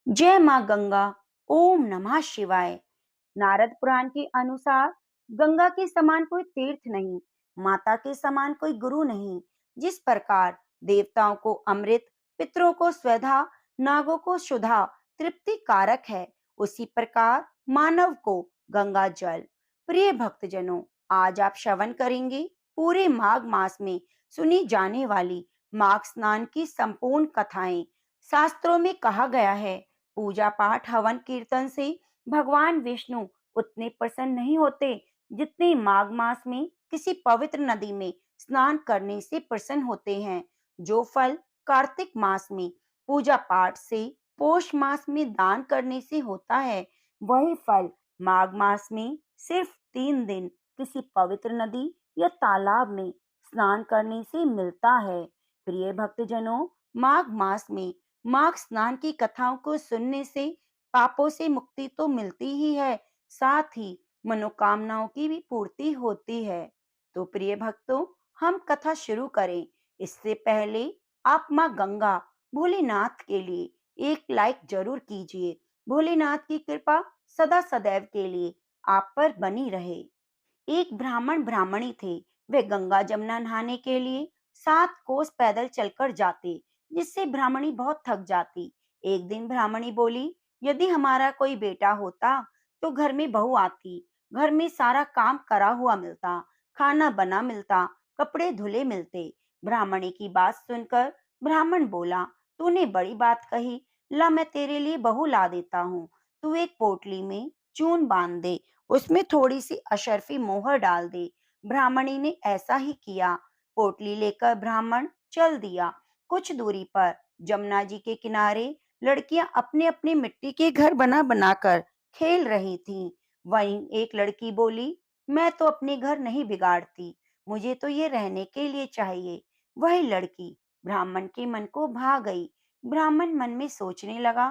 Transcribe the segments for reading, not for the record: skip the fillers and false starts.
जय माँ गंगा। ओम नमः शिवाय। नारद पुराण के अनुसार गंगा के समान कोई तीर्थ नहीं, माता के समान कोई गुरु नहीं। जिस प्रकार देवताओं को अमृत, पितरों को स्वधा, नागों को सुधा तृप्ति कारक है, उसी प्रकार मानव को गंगा जल। प्रिय भक्तजनों, आज आप श्रवण करेंगे पूरे माघ मास में सुनी जाने वाली माघ स्नान की संपूर्ण कथाएं। शास्त्रों में कहा गया है, पूजा पाठ हवन कीर्तन से भगवान विष्णु उतने प्रसन्न नहीं होते जितने माघ मास में किसी पवित्र नदी में स्नान करने से प्रसन्न होते हैं। जो फल कार्तिक मास में पूजा पाठ से, पौष मास में दान करने से होता है, वही फल माघ मास में सिर्फ 3 दिन किसी पवित्र नदी या तालाब में स्नान करने से मिलता है। प्रिय भक्तजनों, माघ मास में माघ स्नान की कथाओं को सुनने से पापों से मुक्ति तो मिलती ही है, साथ ही मनोकामनाओं की भी पूर्ति होती है। तो प्रिय भक्तों, हम कथा शुरू करें इससे पहले आप माँ गंगा भोलेनाथ के लिए एक लाइक जरूर कीजिए। भोलेनाथ की कृपा सदा सदैव के लिए आप पर बनी रहे। एक ब्राह्मण ब्राह्मणी थे। वे गंगा जमुना नहाने के लिए 7 कोस पैदल चलकर जाते, जिससे ब्राह्मणी बहुत थक जाती। एक दिन ब्राह्मणी बोली, यदि हमारा कोई बेटा होता तो घर में बहू आती, घर में सारा काम करा हुआ मिलता, खाना बना मिलता, कपड़े धुले मिलते। ब्राह्मणी की बात सुनकर ब्राह्मण बोला, तूने बड़ी बात कही, ला मैं तेरे लिए बहू ला देता हूँ। तू एक पोटली में चून बांध दे, उसमें थोड़ी सी अशर्फी मोहर डाल दी। ब्राह्मणी ने ऐसा ही किया। पोटली लेकर ब्राह्मण चल दिया। कुछ दूरी पर जमुना जी के किनारे लड़कियां अपने अपने मिट्टी के घर बना बनाकर खेल रही थीं। वहीं एक लड़की बोली, मैं तो अपने घर नहीं बिगाड़ती, मुझे तो ये रहने के लिए चाहिए। वही लड़की ब्राह्मण के मन को भा गई। ब्राह्मण मन में सोचने लगा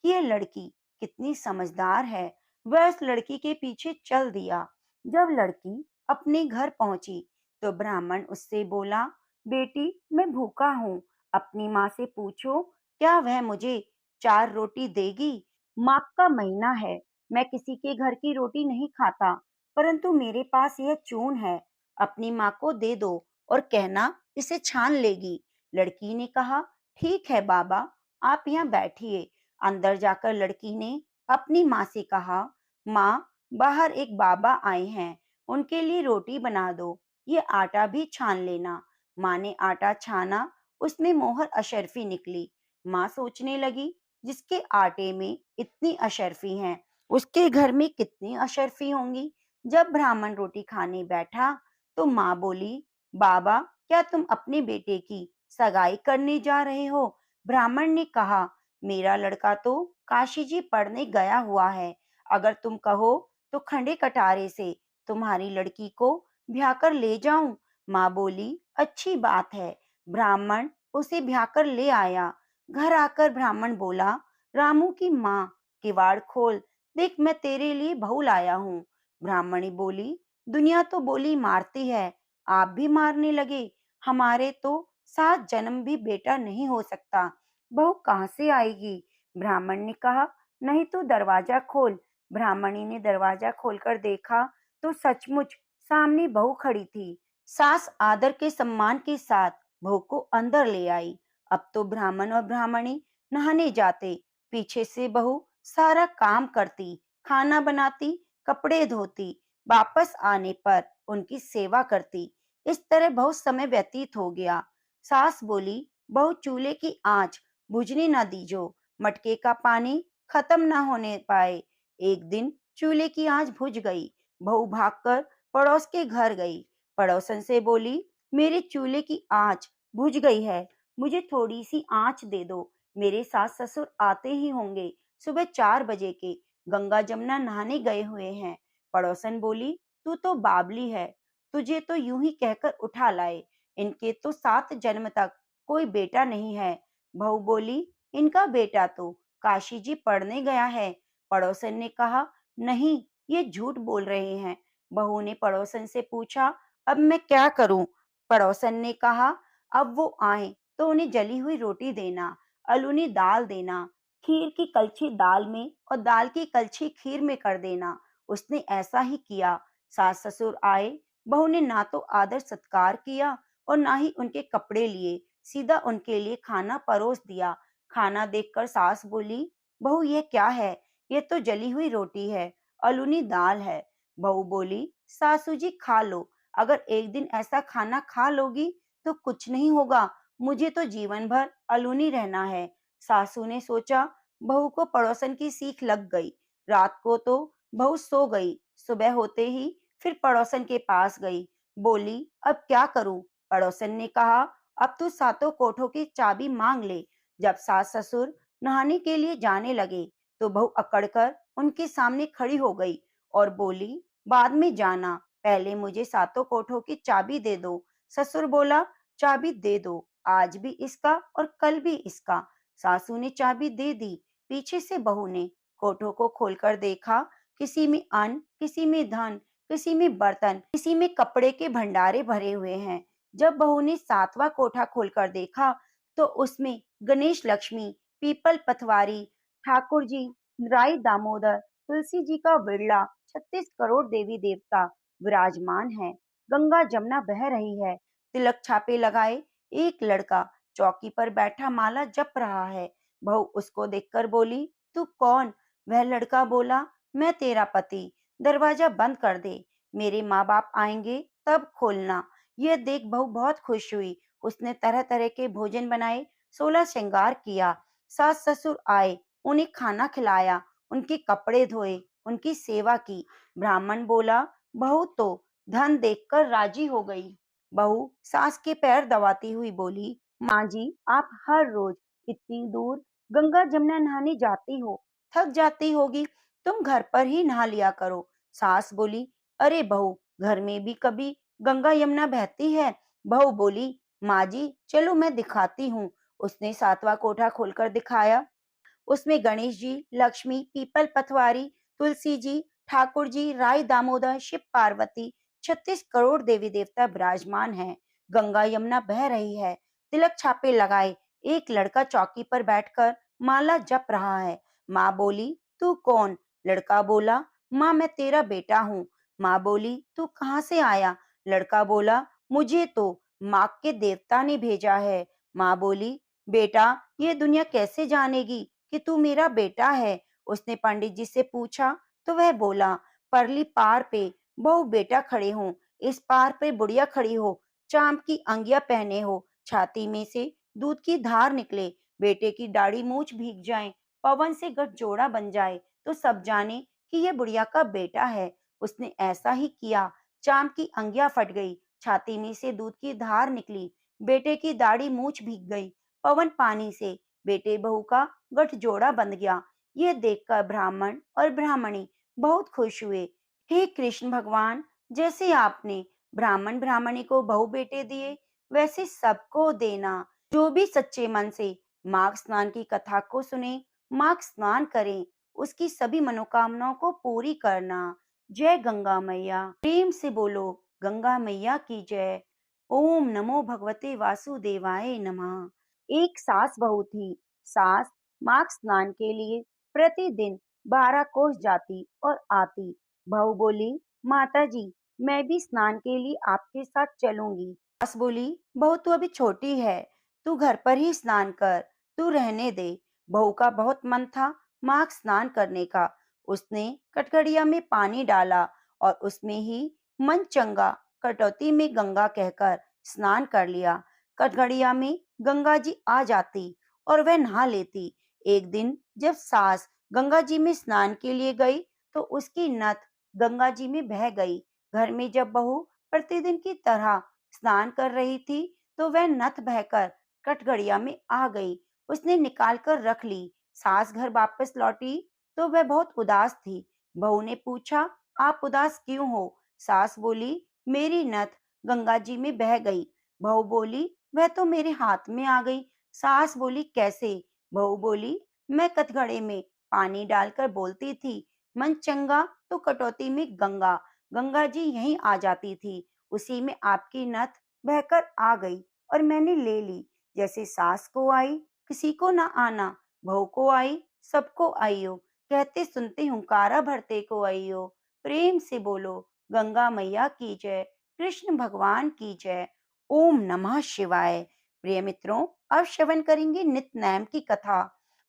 कि यह लड़की कितनी समझदार है। वह उस लड़की के पीछे चल दिया। जब लड़की अपने घर पहुंची तो ब्राह्मण उससे बोला, बेटी मैं भूखा हूँ, अपनी माँ से पूछो क्या वह मुझे 4 रोटी देगी। माघ का महीना है, मैं किसी के घर की रोटी नहीं खाता, परंतु मेरे पास यह चून है, अपनी माँ को दे दो और कहना इसे छान लेगी। लड़की ने कहा, ठीक है बाबा, आप यहाँ बैठिए। अंदर जाकर लड़की ने अपनी माँ से कहा, माँ बाहर एक बाबा आए हैं, उनके लिए रोटी बना दो, ये आटा भी छान लेना। माँ ने आटा छाना, उसमें मोहर अशर्फी निकली। माँ सोचने लगी, जिसके आटे में इतनी अशर्फी हैं, उसके घर में कितनी अशर्फी होंगी। जब ब्राह्मण रोटी खाने बैठा तो माँ बोली, बाबा क्या तुम अपने बेटे की सगाई करने जा रहे हो। ब्राह्मण ने कहा, मेरा लड़का तो काशी जी पढ़ने गया हुआ है, अगर तुम कहो तो खंडे कटारे से तुम्हारी लड़की को ब्याह कर ले जाऊं। माँ बोली, अच्छी बात है। ब्राह्मण उसे ब्याह कर ले आया। घर आकर ब्राह्मण बोला, रामू की माँ, किवाड़ खोल, देख मैं तेरे लिए बहू लाया हूँ। ब्राह्मणी बोली, दुनिया तो बोली मारती है, आप भी मारने लगे। हमारे तो 7 जन्म भी बेटा नहीं हो सकता, बहू कहाँ से आएगी। ब्राह्मण ने कहा, नहीं तो दरवाजा खोल। ब्राह्मणी ने दरवाजा खोलकर देखा तो सचमुच सामने बहू खड़ी थी। सास आदर के सम्मान के साथ बहू को अंदर ले आई। अब तो ब्राह्मण और ब्राह्मणी नहाने जाते, पीछे से बहू सारा काम करती, खाना बनाती, कपड़े धोती, वापस आने पर उनकी सेवा करती। इस तरह बहुत समय व्यतीत हो गया। सास बोली, बहू चूल्हे की आंच बुझने न दीजो, मटके का पानी खत्म न होने पाए। एक दिन चूल्हे की आंच बुझ गई। बहू भागकर पड़ोस के घर गई। पड़ोसन से बोली, मेरे चूल्हे की आंच बुझ गई है, मुझे थोड़ी सी आंच दे दो। मेरे सास ससुर आते ही होंगे, सुबह 4 बजे के, गंगा जमुना नहाने गए हुए हैं। पड़ोसन बोली, तू तो बावली है, तुझे तो यूं ही कहकर उठा लाए, इनके तो 7 जन्म तक कोई बेटा नहीं है। बहू बोली, इनका बेटा तो काशी जी पढ़ने गया है। पड़ोसन ने कहा, नहीं, ये झूठ बोल रहे हैं। बहू ने पड़ोसन से पूछा, अब मैं क्या करूं। पड़ोसन ने कहा, अब वो आए तो उन्हें जली हुई रोटी देना, अलूनी दाल देना, खीर की कलछी दाल में और दाल की कलछी खीर में कर देना। उसने ऐसा ही किया। सास ससुर आए। बहू ने ना तो आदर सत्कार किया और ना ही उनके कपड़े लिए, सीधा उनके लिए खाना परोस दिया। खाना देखकर सास बोली, बहू ये क्या है? ये तो जली हुई रोटी है, अलूनी दाल है। बहू बोली, सासू जी खा लो। अगर एक दिन ऐसा खाना खा लोगी तो कुछ नहीं होगा, मुझे तो जीवन भर अलूनी रहना है। सासू ने सोचा, बहू को पड़ोसन की सीख लग गई। रात को तो बहू सो गई। सुबह होते ही फिर पड़ोसन के पास गई। बोली, अब क्या करूं? पड़ोसन ने कहा, अब तू सातों कोठों की चाबी मांग ले। जब सास ससुर नहाने के लिए जाने लगे तो बहू अकड़कर उनके सामने खड़ी हो गई और बोली, बाद में जाना, पहले मुझे सातों कोठों की चाबी दे दो। ससुर बोला, चाबी दे दो, आज भी इसका और कल भी इसका। सासू ने चाबी दे दी। पीछे से बहू ने कोठों को खोलकर देखा। किसी में अन्न, किसी में धन, किसी में बर्तन, किसी में कपड़े के भंडारे भरे हुए हैं। जब बहू ने सातवां कोठा खोलकर देखा तो उसमें गणेश लक्ष्मी, पीपल पथवारी, ठाकुर जी, राई दामोदर, तुलसी जी का विरला, 36 करोड़ देवी देवता विराजमान है। गंगा जमुना बह रही है। तिलक छापे लगाए एक लड़का चौकी पर बैठा माला जप रहा है। बहू उसको देखकर बोली, तू कौन? वह लड़का बोला, मैं तेरा पति। दरवाजा बंद कर दे, मेरे माँ बाप आएंगे तब खोलना। यह देख बहू बहुत खुश हुई। उसने तरह तरह के भोजन बनाए, 16 श्रृंगार किया। सास ससुर आए, उन्हें खाना खिलाया, उनके कपड़े धोए, उनकी सेवा की। ब्राह्मण बोला, बहू तो धन देखकर राजी हो गई। बहू सास के पैर दबाती हुई बोली, माँ जी, आप हर रोज इतनी दूर गंगा जमुना नहाने जाती हो, थक जाती होगी, तुम घर पर ही नहा लिया करो। सास बोली, अरे बहू, घर में भी कभी गंगा यमुना बहती है। बहू बोली, माँ जी चलो मैं दिखाती हूँ। उसने सातवां कोठा खोलकर दिखाया। उसमें गणेश जी, लक्ष्मी, पीपल पथवारी, तुलसी जी, ठाकुर जी, राय दामोदर, शिव पार्वती, 36 करोड़ देवी देवता विराजमान हैं। गंगा यमुना बह रही है। तिलक छापे लगाए एक लड़का चौकी पर बैठकर माला जप रहा है। माँ बोली, तू कौन? लड़का बोला, माँ मैं तेरा बेटा हूँ। माँ बोली, तू कहाँ से आया? लड़का बोला, मुझे तो माँ के देवता ने भेजा है। माँ बोली, बेटा ये दुनिया कैसे जानेगी कि तू मेरा बेटा है? उसने पंडित जी से पूछा तो वह बोला, परली पार पे बहू बेटा खड़े हो, इस पार पे बुढ़िया खड़ी हो, चांद की अंगिया पहने हो, छाती में से दूध की धार निकले, बेटे की दाढ़ी मूछ भीग जाए, पवन से गठजोड़ा बन जाए तो सब जाने कि यह बुढ़िया का बेटा है। उसने ऐसा ही किया। चांद की अंगिया फट गई, छाती में से दूध की धार निकली, बेटे की दाढ़ी मूछ भीग गई, पवन पानी से बेटे बहू का गठजोड़ा बंध गया। यह देखकर ब्राह्मण और ब्राह्मणी बहुत खुश हुए। हे कृष्ण भगवान, जैसे आपने ब्राह्मण ब्राह्मणी को बहू बेटे दिए, वैसे सबको देना। जो भी सच्चे मन से माघ स्नान की कथा को सुने, माघ स्नान करें, उसकी सभी मनोकामनाओं को पूरी करना। जय गंगा मैया। प्रेम से बोलो, गंगा मैया की जय। ओम नमो भगवते वासुदेवाय नमः। एक सास बहू थी। सास माघ स्नान के लिए प्रतिदिन 12 कोस जाती और आती। बहू बोली, माता जी मैं भी स्नान के लिए आपके साथ चलूंगी। सास बोली, बहू तू अभी छोटी है, तू घर पर ही स्नान कर, तू रहने दे। बहू का बहुत मन था माघ स्नान करने का। उसने कटघड़िया में पानी डाला और उसमें ही मन चंगा कटौती में गंगा कहकर स्नान कर लिया। कटघड़िया में गंगा जी आ जाती और वह नहा लेती। एक दिन जब सास गंगा जी में स्नान के लिए गई तो उसकी नथ गंगा जी में बह गई। घर में जब बहू प्रतिदिन की तरह स्नान कर रही थी तो वह नथ बहकर कटघड़िया में आ गई। उसने निकाल कर रख ली। सास घर वापस लौटी तो वह बहुत उदास थी। बहू ने पूछा, आप उदास क्यों हो? सास बोली, मेरी नथ गंगा जी में बह गई। बहू बोली, वह तो मेरे हाथ में आ गई। सास बोली, कैसे? बहू बोली, मैं कटघड़े में पानी डालकर बोलती थी, मन चंगा तो कटौती में गंगा। गंगा जी यहीं आ जाती थी। उसी में आपकी नथ बहकर आ गई और मैंने ले ली। जैसे सास को आई, किसी को ना आना, बहू को आई सबको आइयो, कहते सुनते हुंकारा भरते को आइयो, प्रेम से बोलो गंगा मैया की जय, कृष्ण भगवान की जय। ओम नमः शिवाय। प्रिय मित्रों, अब श्रवण करेंगे नित्य की कथा।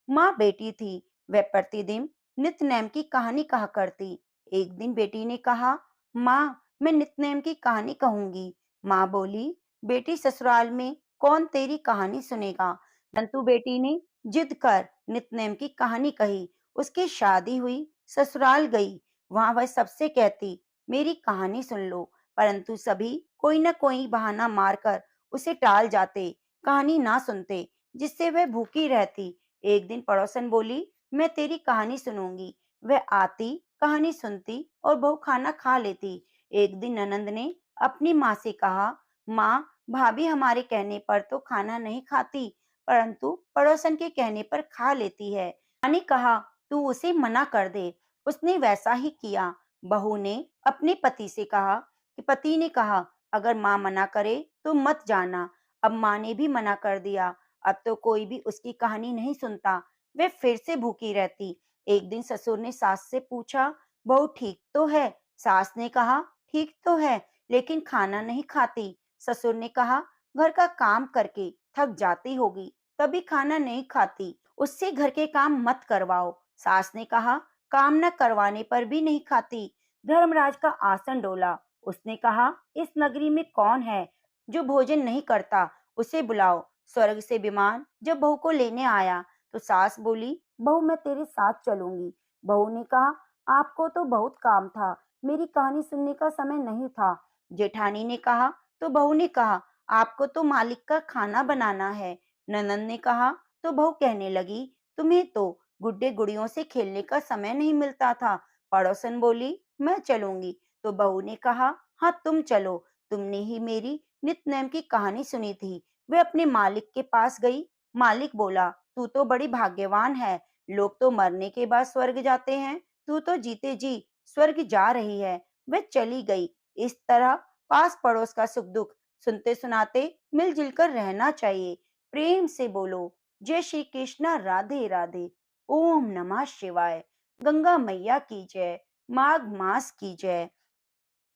माँ बेटी थी, वह प्रतिदिन नित्य की कहानी कहा करती। एक दिन बेटी ने कहा, माँ मैं नित्य की कहानी कहूंगी। माँ बोली, बेटी ससुराल में कौन तेरी कहानी सुनेगा। परंतु बेटी ने जिद कर नित्य की कहानी कही। उसकी शादी हुई, ससुराल गई, वहां वह सबसे कहती, मेरी कहानी सुन लो। परंतु सभी कोई न कोई बहाना मारकर उसे टाल जाते, कहानी ना सुनते, जिससे वह भूखी रहती। एक दिन पड़ोसन बोली, मैं तेरी कहानी सुनूंगी। वह आती, कहानी सुनती और बहु खाना खा लेती। एक दिन ननंद ने अपनी माँ से कहा, माँ भाभी हमारे कहने पर तो खाना नहीं खाती, परंतु पड़ोसन के कहने पर खा लेती है। माँ ने कहा, तू उसे मना कर दे। उसने वैसा ही किया। बहू ने अपने पति से कहा कि पति ने कहा, अगर माँ मना करे तो मत जाना। अब माँ ने भी मना कर दिया। अब तो कोई भी उसकी कहानी नहीं सुनता। वे फिर से भूखी रहती। एक दिन ससुर ने सास से पूछा, बहू ठीक तो है? सास ने कहा, ठीक तो है, लेकिन खाना नहीं खाती। ससुर ने कहा, घर का काम करके थक जाती होगी, तभी खाना नहीं खाती। उससे घर के काम मत करवाओ। सास ने कहा, काम न करवाने पर भी नहीं खाती। धर्मराज का आसन डोला। उसने कहा, इस नगरी में कौन है जो भोजन नहीं करता? उसे बुलाओ। स्वर्ग से विमान जब बहू को लेने आया तो सास बोली, बहू मैं तेरे साथ चलूंगी। बहू ने कहा, आपको तो बहुत काम था, मेरी कहानी सुनने का समय नहीं था। जेठानी ने कहा, तो बहू ने कहा, आपको तो मालिक का खाना बनाना है। ननंद ने कहा, तो बहू कहने लगी, तुम्हें तो गुड्डे गुड़ियों से खेलने का समय नहीं मिलता था। पड़ोसन बोली, मैं चलूंगी। तो बहू ने कहा, हाँ तुम चलो, तुमने ही मेरी नित्य की कहानी सुनी थी। वे अपने मालिक के पास गई। मालिक बोला, तू तो बड़ी भाग्यवान है, लोग तो मरने के बाद स्वर्ग जाते हैं, तू तो जीते जी स्वर्ग जा रही है। वह चली गई। इस तरह पास पड़ोस का सुख दुख सुनते सुनाते मिलजुल कर रहना चाहिए। प्रेम से बोलो, जय श्री कृष्णा, राधे राधे। ओम नमः शिवाय। गंगा मैया की जय। माघ मास की जय।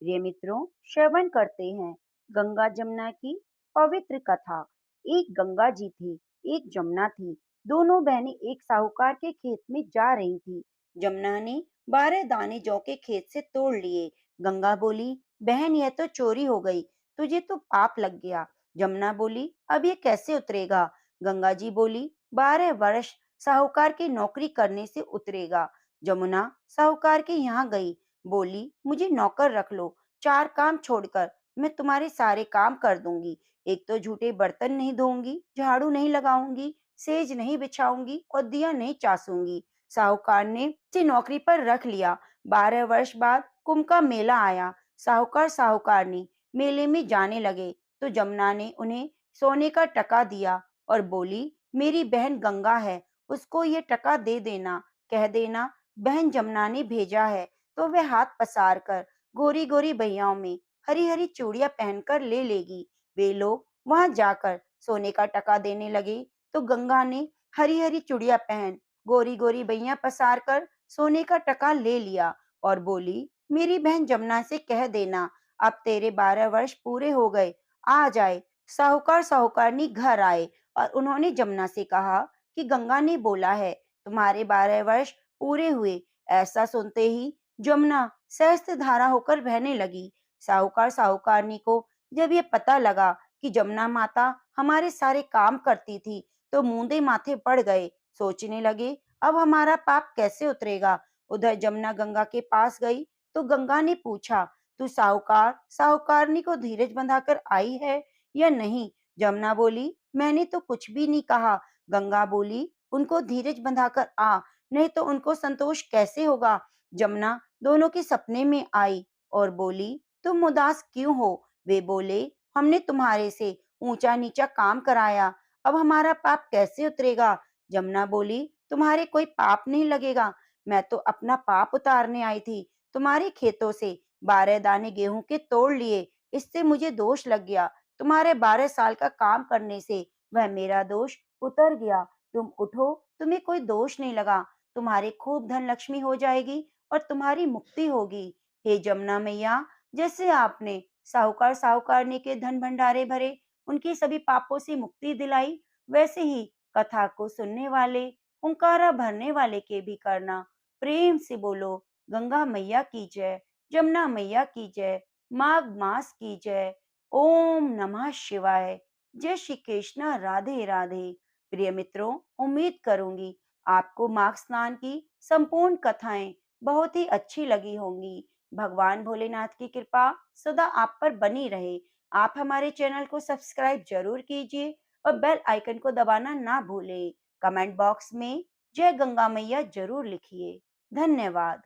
प्रिय मित्रों, श्रवण करते हैं गंगा जमुना की पवित्र कथा। एक गंगा जी थी, एक जमुना थी। दोनों बहनें एक साहूकार के खेत में जा रही थी। जमुना ने 12 दाने जौ के खेत से तोड़ लिए। गंगा बोली, बहन यह तो चोरी हो गई, तुझे तो पाप लग गया। जमुना बोली, अब ये कैसे उतरेगा? गंगा जी बोली, 12 वर्ष साहूकार की नौकरी करने से उतरेगा। जमुना साहूकार के यहाँ गई, बोली, मुझे नौकर रख लो, 4 काम छोड़कर मैं तुम्हारे सारे काम कर दूंगी। एक तो झूठे बर्तन नहीं धोऊंगी, झाड़ू नहीं लगाऊंगी, सेज नहीं बिछाऊंगी और दिया नहीं चासूंगी। साहूकार ने उसे नौकरी पर रख लिया। 12 वर्ष बाद कुंभ का मेला आया। साहूकार साहूकारनी मेले में जाने लगे तो जमुना ने उन्हें सोने का टका दिया और बोली, मेरी बहन गंगा है, उसको ये टका दे देना, कह देना बहन जमुना ने भेजा है। तो वे हाथ पसार कर गोरी गोरी बहियाओं में हरी हरी चूड़ियां पहनकर ले लेगी। वे लोग वहां जाकर सोने का टका देने लगे तो गंगा ने हरी हरी चूड़ियां पहन गोरी गोरी बहियां पसार कर सोने का टका ले लिया और बोली, मेरी बहन जमुना से कह देना, अब तेरे 12 वर्ष पूरे हो गए, आ जाए। साहूकार साहूकारनी घर आए और उन्होंने जमुना से कहा कि गंगा ने बोला है तुम्हारे 12 वर्ष पूरे हुए। ऐसा सुनते ही जमुना सहस्त्र धारा होकर बहने लगी। साहूकार साहूकारनी को जब ये पता लगा कि जमुना माता हमारे सारे काम करती थी, तो मूंदे माथे पड़ गए। सोचने लगे, अब हमारा पाप कैसे उतरेगा। उधर जमुना गंगा के पास गई तो गंगा ने पूछा, तू साहूकार साहूकारनी को धीरज बंधाकर आई है या नहीं? जमुना बोली, मैंने तो कुछ भी नहीं कहा। गंगा बोली, उनको धीरज बंधाकर आ, नहीं तो उनको संतोष कैसे होगा। जमुना दोनों के सपने में आई और बोली, तुम उदास क्यों हो? वे बोले, हमने तुम्हारे से ऊंचा नीचा काम कराया, अब हमारा पाप कैसे उतरेगा? जमुना बोली, तुम्हारे कोई पाप नहीं लगेगा, मैं तो अपना पाप उतारने आई थी। तुम्हारे खेतों से 12 दाने गेहूं के तोड़ लिए, इससे मुझे दोष लग गया। तुम्हारे 12 साल का काम करने से वह मेरा दोष उतर गया। तुम उठो, तुम्हें कोई दोष नहीं लगा, तुम्हारे खूब धन लक्ष्मी हो जाएगी और तुम्हारी मुक्ति होगी। हे जमुना मैया, जैसे आपने साहूकार साहूकारनी के धन भंडारे भरे, उनकी सभी पापों से मुक्ति दिलाई, वैसे ही कथा को सुनने वाले, हुंकारा भरने वाले के भी करना। प्रेम से बोलो, गंगा मैया की जय, जमुना मैया की जय, माघ मास की जय। ओम नमः शिवाय। जय श्री कृष्ण, राधे राधे। प्रिय मित्रों, उम्मीद करूंगी आपको माघ स्नान की संपूर्ण कथाएं बहुत ही अच्छी लगी होंगी। भगवान भोलेनाथ की कृपा सदा आप पर बनी रहे। आप हमारे चैनल को सब्सक्राइब जरूर कीजिए और बेल आइकन को दबाना ना भूलें। कमेंट बॉक्स में जय गंगा मैया जरूर लिखिए। धन्यवाद।